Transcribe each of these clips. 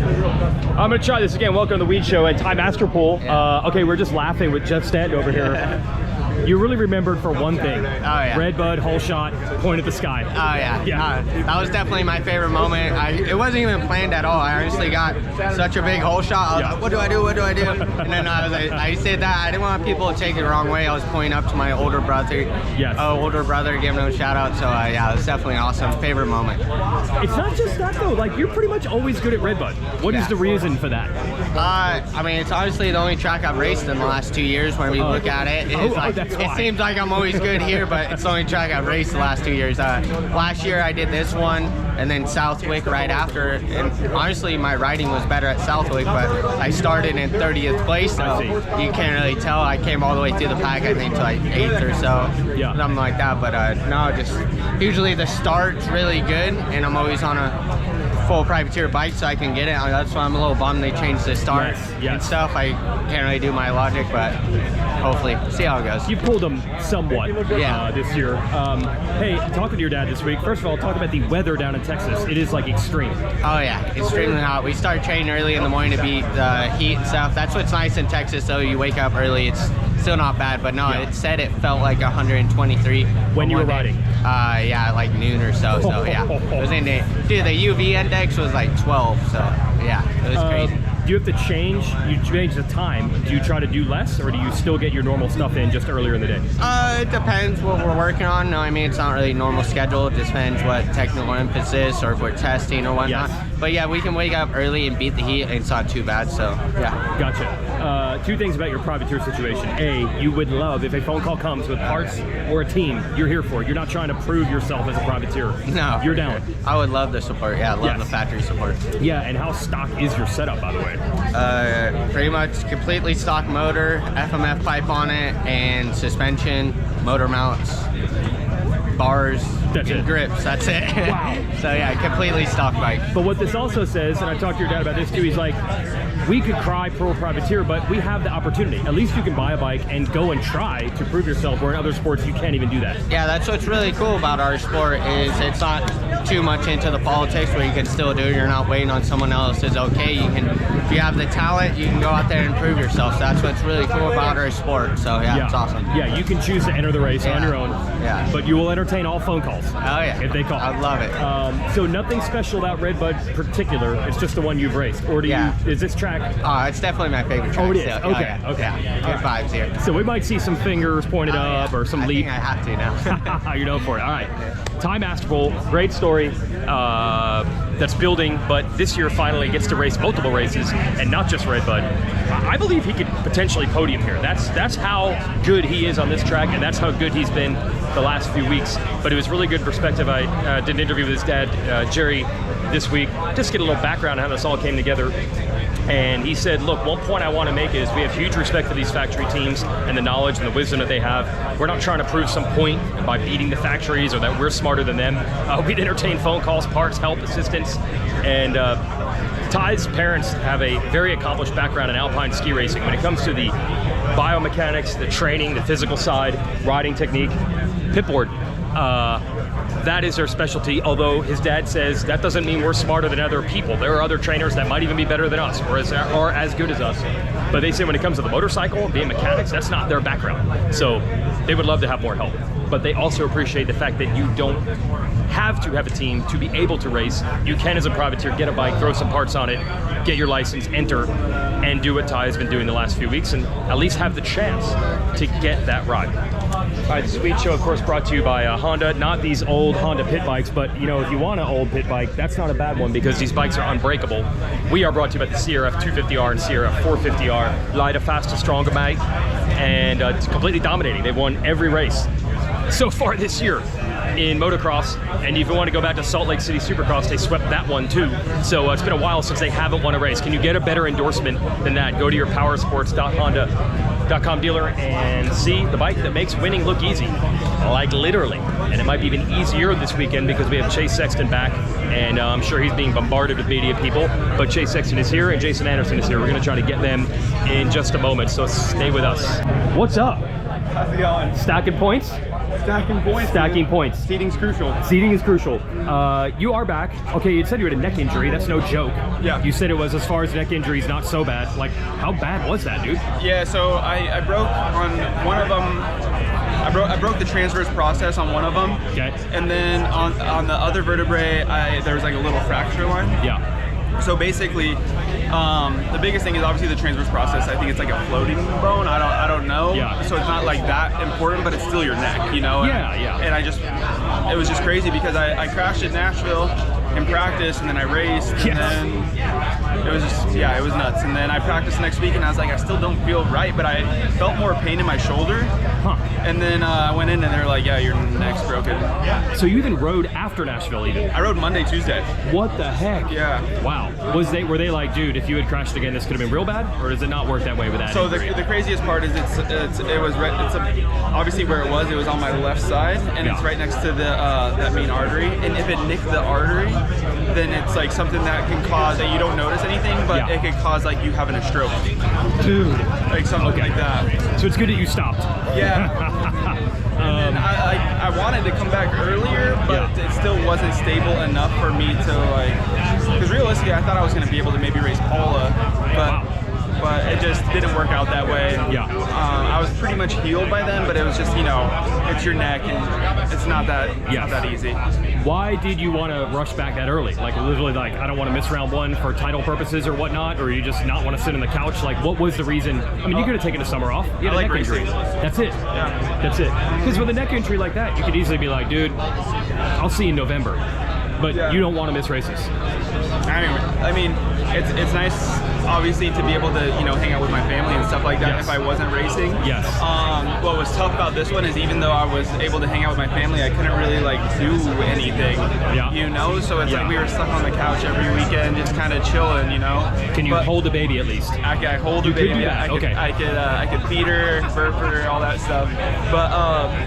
I'm gonna try this again. Welcome to the Weege Show at Masterpool. Okay, we're just laughing with Jeff Stanton over here. You really remembered for one thing. Oh yeah. RedBud, whole shot, point at the sky. Oh yeah. That was definitely my favorite moment. It wasn't even planned at all. I honestly got such a big hole shot. I was like, what do I do? What do I do? And then I said that I didn't want people to take it the wrong way. I was pointing up to my older brother. Yes. Older brother, giving him a shout out. So yeah, it was definitely awesome. Favorite moment. It's not just that though. Like you're pretty much always good at RedBud. What is the reason for that? I mean, it's honestly the only track I've raced in the last 2 years. When we look at it, it seems like I'm always good here, but it's the only track I've raced the last 2 years. Last year I did this one, and then Southwick right after. And honestly, my riding was better at Southwick, but I started in 30th place, so you can't really tell. I came all the way through the pack, I think, to like 8th or so, something like that. But no, just usually the start's really good, and I'm always on a full privateer bike, so I can get it. That's why I'm a little bummed they changed the start and stuff. I can't really do my logic, but hopefully see how it goes. You pulled them somewhat this year. Hey, talking to your dad this week, first of all, talk about the weather down in Texas. It is like extreme. Oh yeah, extremely hot. We start training early in the morning to beat the heat and stuff. That's what's nice in Texas, though. You wake up early, it's still not bad, but no, it said it felt like 123 when you were riding. Yeah, like noon or so. So yeah, it was in the UV index was like 12. So yeah, it was crazy. Do you have to change? You change the time. Do you try to do less, or do you still get your normal stuff in just earlier in the day? It depends what we're working on. No, I mean, it's not really normal schedule. It just depends what technical emphasis or if we're testing or whatnot. But yeah, we can wake up early and beat the heat, and it's not too bad. So yeah. Gotcha. Two things about your privateer situation. A, you would love if a phone call comes with parts or a team, you're here for it. You're not trying to prove yourself as a privateer. No. You're down. I would love the support. Yeah, I love the factory support. Yeah, and how stock is your setup, by the way? Pretty much completely stock motor, FMF pipe on it, and suspension, motor mounts, bars, and grips. That's it. Wow. So yeah, completely stock bike. But what this also says, and I talked to your dad about this too, he's like, we could cry pro privateer, but we have the opportunity. At least you can buy a bike and go and try to prove yourself, where in other sports you can't even do that. Yeah, that's what's really cool about our sport, is it's not too much into the politics, where you can still do it. You're not waiting on someone else. It's okay. You can, if you have the talent, you can go out there and prove yourself. So that's what's really cool about our sport. So yeah, it's awesome. Yeah, you can choose to enter the race on your own. Yeah. But you will entertain all phone calls. Oh yeah. If they call. I love it. So nothing special about RedBud particular. It's just the one you've raced, or do you? Is this track? It's definitely my favorite track. Oh, it is. Still. Okay. Okay. Yeah. Good vibes here. So we might see some fingers pointed up or some leap. I think I have to now. You know for it. All right. Masterpool, great story. That's building, but this year finally gets to race multiple races and not just RedBud. I believe he could potentially podium here. That's how good he is on this track, and that's how good he's been the last few weeks. But it was really good perspective. I did an interview with his dad, Jerry, this week, just to get a little background on how this all came together. And he said, look, one point I want to make is we have huge respect for these factory teams and the knowledge and the wisdom that they have. We're not trying to prove some point by beating the factories or that we're smarter than them. We'd entertain phone calls, parts, help, assistance. And Ty's parents have a very accomplished background in alpine ski racing. When it comes to the biomechanics, the training, the physical side, riding technique, pitboard, that is their specialty, although his dad says that doesn't mean we're smarter than other people. There are other trainers that might even be better than us or as good as us. But they say when it comes to the motorcycle, being mechanics, that's not their background. So they would love to have more help. But they also appreciate the fact that you don't have to have a team to be able to race. You can, as a privateer, get a bike, throw some parts on it, get your license, enter, and do what Ty has been doing the last few weeks, and at least have the chance to get that ride. All right, this Weege Show, of course, brought to you by Honda. Not these old Honda pit bikes, but you know, if you want an old pit bike, that's not a bad one because these bikes are unbreakable. We are brought to you by the CRF 250R and CRF 450R. Lighter, faster, stronger bike, and it's completely dominating. They've won every race so far this year in motocross, and if you want to go back to Salt Lake City Supercross, they swept that one too. So it's been a while since they haven't won a race. Can you get a better endorsement than that? Go to your powersports.honda.com dealer and see the bike that makes winning look easy, like literally. And it might be even easier this weekend because we have Chase Sexton back, and I'm sure he's being bombarded with media people, but Chase Sexton is here and Jason Anderson is here. We're going to try to get them in just a moment, so stay with us. What's up? How's it going? Stacking points? Stacking points. Stacking points. Seating's crucial. Seating is crucial. You are back. Okay, you said you had a neck injury. That's no joke. Yeah. You said it was, as far as neck injuries, not so bad. Like, how bad was that, dude? Yeah, so I broke on one of them. I broke the transverse process on one of them. Okay. And then on the other vertebrae, there was like a little fracture line. Yeah. So basically, the biggest thing is obviously the transverse process. I think it's like a floating bone. I don't know. Yeah. So it's not like that important, but it's still your neck, you know? And, Yeah. And it was just crazy because I crashed at Nashville in practice, and then I raced, and then it was just, it was nuts. And then I practiced next week, and I was like, I still don't feel right, but I felt more pain in my shoulder. Huh. And then I went in, and they were like, yeah, your neck's broken. So you even rode after Nashville even? I rode Monday, Tuesday. What the heck? Yeah. Wow. Were they like, dude, if you had crashed again, this could have been real bad, or does it not work that way with that? So the craziest part is obviously where it was on my left side, and it's right next to the that main artery. And if it nicked the artery, then it's like something that can cause that you don't notice anything, but it could cause like you having a stroke. Dude. Like something like that. So it's good that you stopped. Yeah. And then I wanted to come back earlier, but it still wasn't stable enough for me to like, because realistically I thought I was going to be able to maybe race Paula, but it just didn't work out that way. Yeah. I was pretty much healed by then, but it was just, you know, it's your neck and it's not that easy. Why did you want to rush back that early? Like literally, like I don't want to miss round one for title purposes or whatnot, or you just not want to sit on the couch? Like what was the reason? I mean, you could have taken a summer off. You had a neck injury. That's it. Yeah. That's it. Because with a neck injury like that, you could easily be like, dude, I'll see you in November. But you don't want to miss races. Anyway, I mean, it's nice, obviously, to be able to, you know, hang out with my family and stuff like that if I wasn't racing. Yes. What was tough about this one is even though I was able to hang out with my family, I couldn't really, like, do anything, you know? So it's like we were stuck on the couch every weekend, just kind of chilling, you know? Can you hold the baby at least? I hold the baby. I could feed her, burp her, all that stuff. But,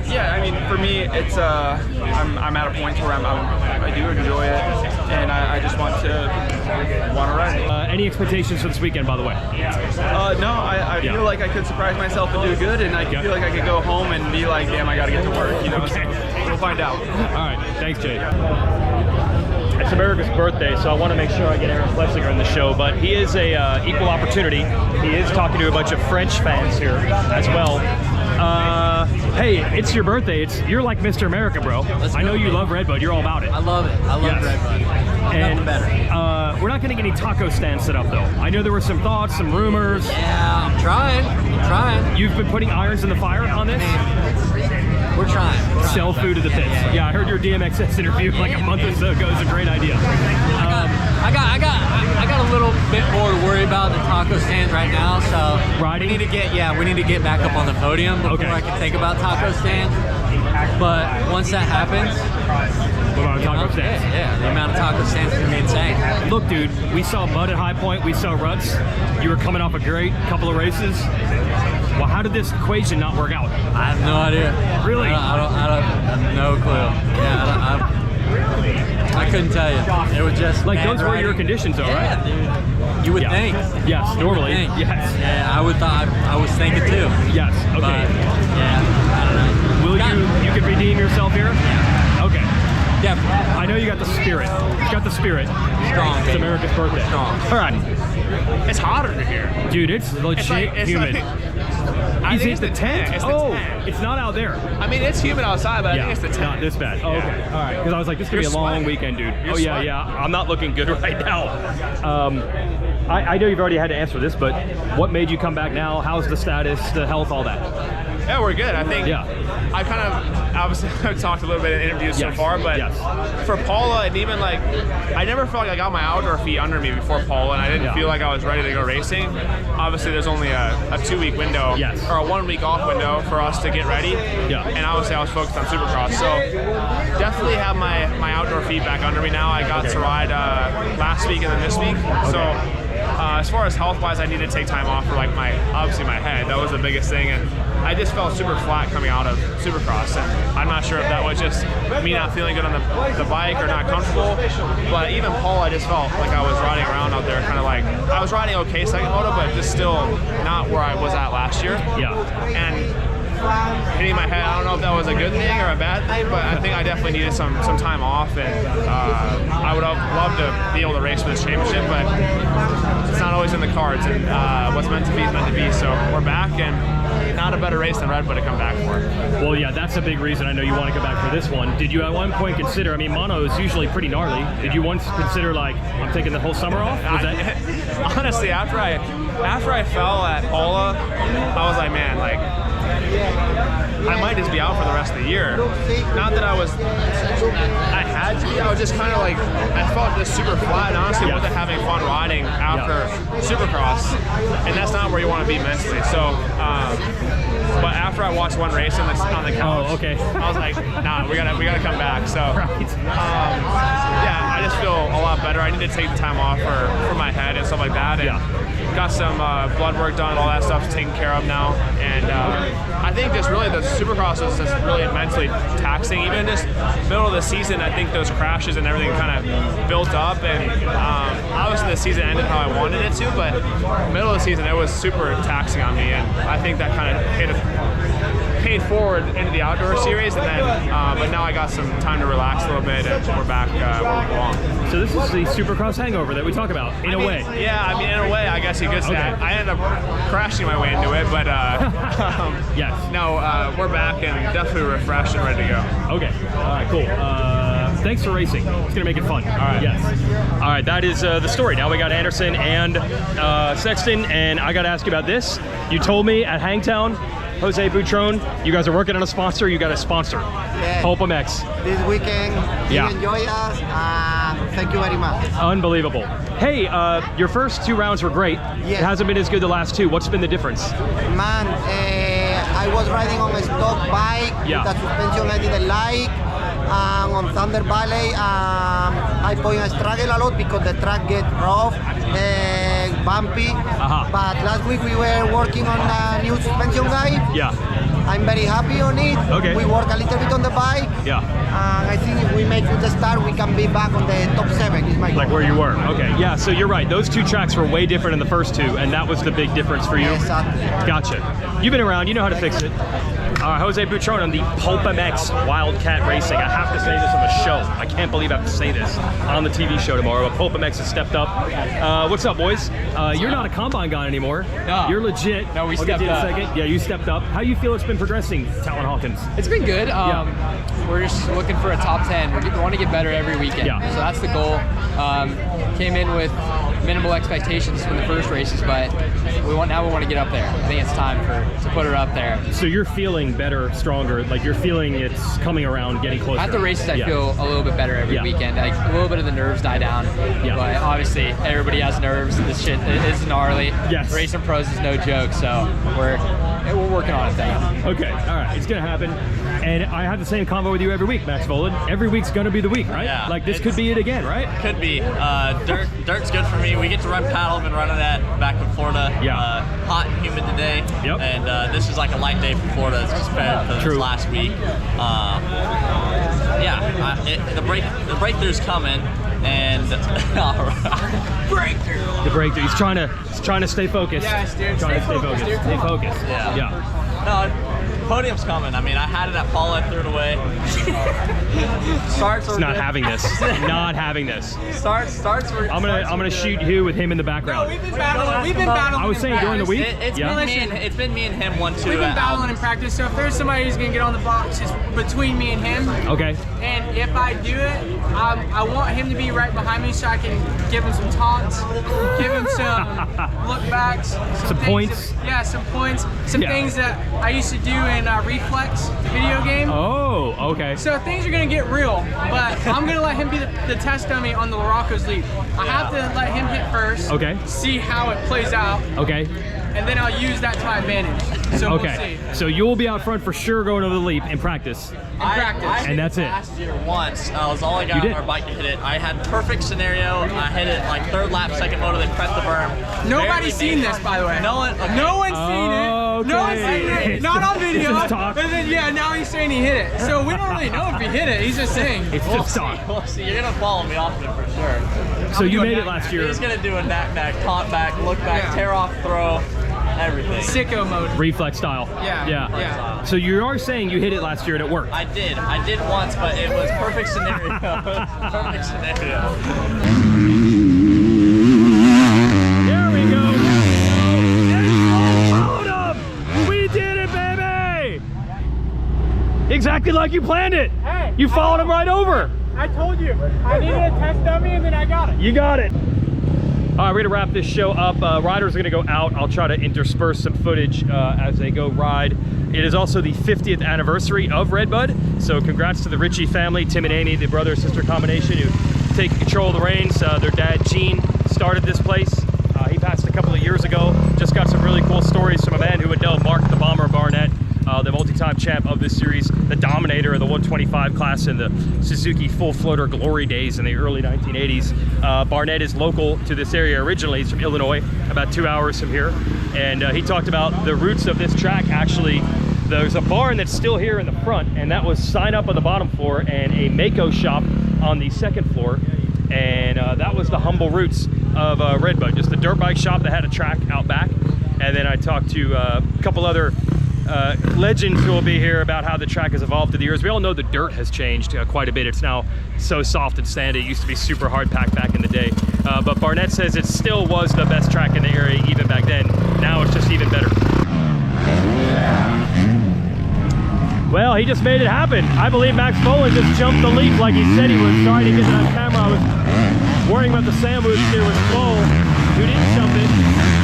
yeah, I mean, for me, it's, I'm at a point where I do enjoy it, and I just want to ride. Any expectations for this weekend, by the way? No, I feel like I could surprise myself and do good, and I feel like I could go home and be like, damn, I gotta get to work, you know? So we'll find out. All right, thanks, Jay. It's America's birthday, so I want to make sure I get Aaron Plessinger in the show, but he is a equal opportunity. He is talking to a bunch of French fans here as well. Hey, it's your birthday. You're like Mr. America, bro. I know you love RedBud. You're all about it. I love it. I love RedBud. And nothing better. We're not going to get any taco stands set up, though. I know there were some thoughts, some rumors. Yeah, I'm trying. You've been putting irons in the fire on this? We're trying. Sell food to the pits. Yeah, I heard your DMXS interview like a month or so ago. It's a great idea. I got a little bit more to worry about the taco stands right now. So Riding? we need to get back up on the podium before I can think about taco stands. But once that happens, what about taco stands? Yeah, the amount of taco stands is gonna be insane. Look, dude, we saw Bud at High Point. We saw Ruts. You were coming off a great couple of races. Well, how did this equation not work out? I have no idea. Really? I have no clue. Yeah, I couldn't tell you. It was just like those were your conditions, though, right? Dude. You would think. Yes, normally. Yes. Yeah, I was thinking too. Yes. Okay. But, yeah. I don't know. Will you can redeem yourself here? Yeah. Okay. Definitely. I know you got the spirit. You got the spirit. Strong. It's America's birthday. Strong. All right. It's hotter in here. Dude, it's legit humid. Is it the tent? It's not out there. I mean, it's humid outside, but I think it's the tent. Not this bad. Oh, okay. All right. Because I was like, this is going to be a long weekend, dude. Sweating. I'm not looking good right now. I know you've already had to answer this, but what made you come back now? How's the status, the health, all that? Yeah, we're good. I think I kind of, obviously, I've talked a little bit in interviews so far, but for Paula, and even like, I never felt like I got my outdoor feet under me before Paula, and I didn't feel like I was ready to go racing. Obviously, there's only a 2-week window, or a 1-week off window for us to get ready. And obviously, I was focused on Supercross. So definitely have my outdoor feet back under me now. I got to ride last week and then this week. So as far as health-wise, I need to take time off for like obviously my head. That was the biggest thing, and I just felt super flat coming out of Supercross, and I'm not sure if that was just me not feeling good on the bike or not comfortable. But even Paul, I just felt like I was riding around out there, kind of like I was riding okay second moto, but just still not where I was at last year. Yeah. And hitting my head. I don't know if that was a good thing or a bad thing, but I think I definitely needed some time off, and I would have loved to be able to race for this championship, but it's not always in the cards, and what's meant to be is meant to be. So we're back, and not a better race than RedBud to come back for. Well, yeah, that's a big reason I know you want to come back for this one. Did you at one point consider, I mean, mono is usually pretty gnarly. Did you once consider, like, I'm taking the whole summer off? Was that... Honestly, after I fell at Paula, I was like, man, like, I might just be out for the rest of the year. Not that I had to be, I was just kind of like, I felt just super flat, and honestly wasn't having fun riding after Supercross, and that's not where you want to be mentally. So, but after I watched one race on the couch, I was like, nah, we gotta come back. So, yeah, I just feel a lot better. I need to take time off for my head and stuff like that, and got some blood work done, all that stuff's taken care of now, and I think just really the Supercross was just really mentally taxing. Even just middle of the season, I think those crashes and everything kind of built up, and obviously the season ended how I wanted it to, but middle of the season it was super taxing on me, and I think that kind of paid forward into the outdoor series, and then but now I got some time to relax a little bit, and we're back where we belong. So this is the Supercross hangover that we talk about, in a way. Yeah, I mean, in a way, I guess you could say. I ended up crashing my way into it, but yes. No, we're back and definitely refreshed and ready to go. Okay, all right, cool. Thanks for racing. It's gonna make it fun. All right. Yes. All right, that is the story. Now we got Anderson and Sexton, and I got to ask you about this. You told me at Hangtown, Jose Butron, you guys are working on a sponsor. You got a sponsor. Yeah. Pulp MX. This weekend, enjoy us. Thank you very much. Unbelievable. Hey, your first 2 rounds were great. Yeah. It hasn't been as good the last 2. What's been the difference? Man, I was riding on a stock bike with a suspension I didn't like. On Thunder Valley, I point and struggle a lot because the track gets rough and bumpy. But last week we were working on a new suspension guide. Yeah. I'm very happy on it. Okay. We work a little bit on the bike. Yeah. And I think if we make good start, we can be back on the top 7. Is my goal. Like where you were. Okay. Yeah. So you're right. Those 2 tracks were way different in the first 2, and that was the big difference for you. Exactly. Gotcha. You've been around. You know how to fix it. Jose Butron on the Pulp MX Wildcat Racing. I have to say this on the show. I can't believe I have to say this on the TV show tomorrow. But Pulp MX has stepped up. What's up, boys? You're not a combine guy anymore. No. You're legit. No, we I'll stepped get to up. In a second. Yeah, you stepped up. How do you feel it's been progressing, Talon Hawkins? It's been good. We're just looking for a top 10. We want to get better every weekend. Yeah. So that's the goal. Came in with minimal expectations from the first races, but we want to get up there. I think it's time to put her up there. So you're feeling better, stronger. Like you're feeling it's coming around, getting closer. At the races, I feel a little bit better every weekend. Like a little bit of the nerves die down. Yeah. But obviously, everybody has nerves. This shit is gnarly. Yes. Racing pros is no joke. So we're working on it though. Okay. All right. It's gonna happen. And I have the same convo with you every week, Max Vohland. Every week's gonna be the week, right? Yeah. Like this could be it again, right? Could be. Dirt's good for me. We get to run paddle. I've been running that back in Florida. Yeah. Hot and humid today. Yep. And this is like a light day for Florida as compared to this last week. The breakthrough's coming, and breakthrough. The breakthrough. He's trying to stay focused. Yeah, Stay focused. Stay focused. Yeah. No, podium's coming. I mean, I had it at Paula, threw it away. Starts. It's not having this. Not having this. Starts. I'm gonna shoot you with him in the background. No, we've been battling. I was saying during the week. It's been me and him 1-2. We've been battling in practice. So if there's somebody who's gonna get on the box, it's between me and him. Okay. And if I do it, I want him to be right behind me so I can give him some taunts, give him some look backs, some points. Some points, some things that I used to do in Reflex, the video game. Oh, okay. So things are gonna get real, but I'm gonna let him be the test dummy on the LaRocco's lead. I have to let him hit first. Okay. See how it plays out. Okay. And then I'll use that to my advantage. So we'll see. So you will be out front for sure going over the leap in practice. And that's it. Last year once, I was all I got on our bike to hit it. I had perfect scenario. I hit it like third lap, second motor, they pressed the berm. Nobody's seen this, by the way. No one's seen it. No one's seen it. Not on video. And then now he's saying he hit it. So we don't really know if he hit it. He's just saying. It's just talk. We'll see. You're gonna follow me off it for sure. So you made it last year. He's gonna do a knack, taunt back, look back, tear off, throw. everything. Sicko mode. Reflex style. Yeah. So you are saying you hit it last year and it worked? I did once, but it was perfect scenario. Perfect scenario. There we go. We did it, baby! Exactly like you planned it. Hey, you followed him right over. I told you. I needed a test dummy and then I got it. You got it. All right, we're gonna wrap this show up. Riders are gonna go out. I'll try to intersperse some footage as they go ride. It is also the 50th anniversary of RedBud, so congrats to the Ritchie family, Tim and Amy, the brother-sister combination who take control of the reins. Their dad, Gene, started this place. He passed a couple of years ago. Just got some really cool stories from a man who would know Mark the Bomber Barnett, the multi-time champ of this series, the dominator of the 125 class in the Suzuki full floater glory days in the early 1980s. Barnett is local to this area originally. He's from Illinois, about 2 hours from here. And he talked about the roots of this track. Actually, there's a barn that's still here in the front, and that was sign up on the bottom floor and a Mako shop on the second floor. And that was the humble roots of RedBud, just a dirt bike shop that had a track out back. And then I talked to a couple other legends who will be here about how the track has evolved through the years. We all know the dirt has changed quite a bit. It's now so soft and sandy. It used to be super hard packed back in the day. But Barnett says it still was the best track in the area even back then. Now it's just even better. Well, he just made it happen. I believe Max Vohland just jumped the leap like he said he was. Sorry to get it on camera. I was worrying about the sandwich here with Swoll, who didn't jump it.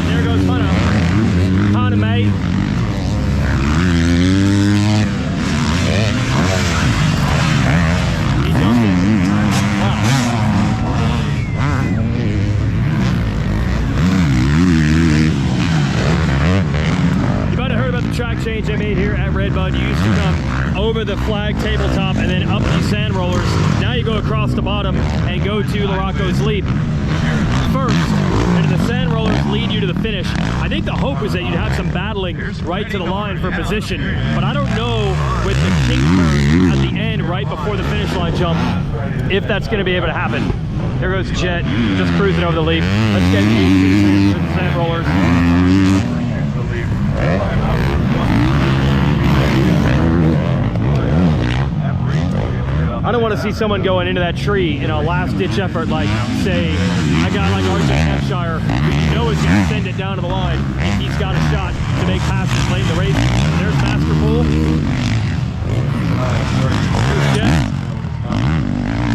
There goes Hunter, mate. He jumped it. You might have heard about the track change I made here at RedBud. You used to come over the flag tabletop and then up these sand rollers. Now you go across the bottom and go to LaRocco's leap first, and the sand rollers lead you to the finish. I think the hope is that you'd have some battling right to the line for position, but I don't know with the kink turn at the end right before the finish line jump if that's going to be able to happen. There goes Jet, just cruising over the leap. Let's get used to the sand rollers. I don't want to see someone going into that tree in a last-ditch effort, like, say, I got like RJ Hampshire, who you know is going to send it down to the line, and he's got a shot to make passes late in the race. There's Masterpool. There's Jet.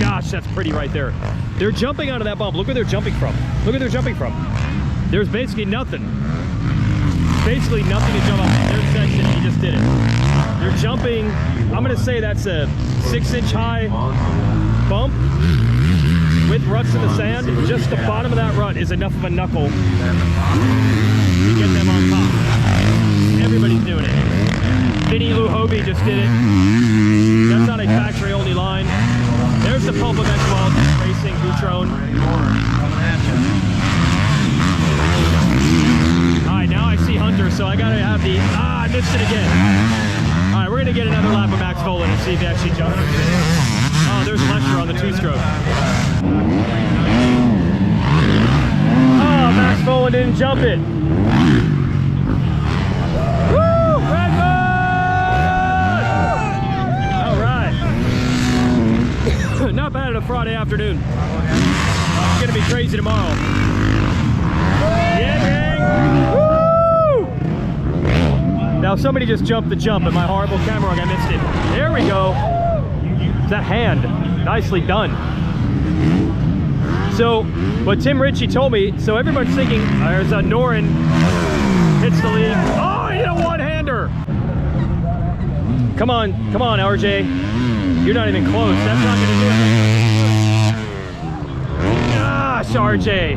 Gosh, that's pretty right there. They're jumping out of that bump. Look where they're jumping from. Look where they're jumping from. There's basically nothing. Basically nothing to jump off. There's Sexton. He just did it. They're jumping. I'm going to say that's a 6-inch high bump with ruts in the sand. Just the bottom of that rut is enough of a knuckle to get them on top. Everybody's doing it. Vinny Lou Hobie just did it. That's not a factory only line. There's the Pulp of X-Wall Racing Butron. Alright, now I see Hunter, so I gotta have the I missed it again. Alright, we're gonna get another lap of Max Vohland and see if he actually jumps. Oh, there's Lesher on the two-stroke. Oh, Max Vohland didn't jump it. Woo! RedBud! Alright. Not bad on a Friday afternoon. It's gonna be crazy tomorrow. Yeah, gang! Woo! Now somebody just jumped the jump and my horrible camera work, I missed it. There we go. That hand, nicely done. So what Tim Ritchie told me, so everybody's thinking, there's Norin, hits the lead. Oh, he hit a one-hander. Come on, RJ. You're not even close. That's not gonna do it. Gosh, RJ.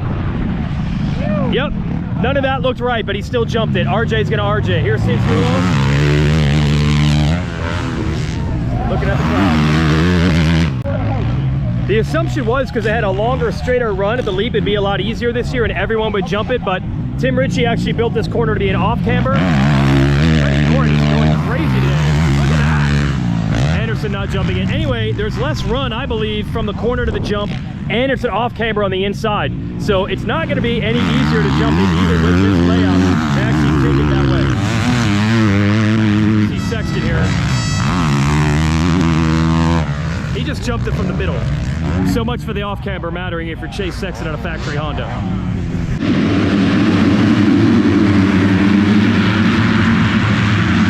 Yep. None of that looked right, but he still jumped it. RJ's gonna RJ. Here's Steve Swoll. Looking at the crowd. The assumption was because they had a longer, straighter run at the leap, it'd be a lot easier this year and everyone would jump it, but Tim Ritchie actually built this corner to be an off camber. This corner is going crazy today. Look at that. Sexton not jumping in. Anyway, there's less run, I believe, from the corner to the jump, and it's an off camber on the inside. So it's not going to be any easier to jump in either with this layout to actually take it that way. See Sexton here. He just jumped it from the middle. So much for the off camber mattering if you're Chase Sexton on a factory Honda.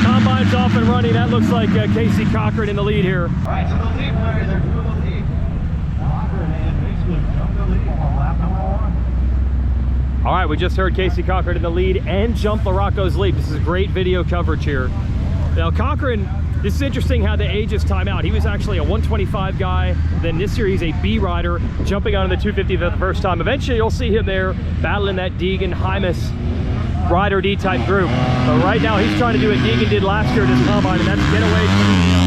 Combine's off and running. That looks like Casey Cochran in the lead here. All right, so the lead players are still in the lead. Cochran and Mason jumped the lead on lap number 1. All right, we just heard Casey Cochran in the lead and jumped LaRocco's lead. This is great video coverage here. Now Cochran, this is interesting how the ages time out. He was actually a 125 guy. Then this year he's a B rider, jumping onto the 250 for the first time. Eventually you'll see him there battling that Deegan, Hymas, Rider D type group. But right now he's trying to do what Deegan did last year at his combine, and that's get away from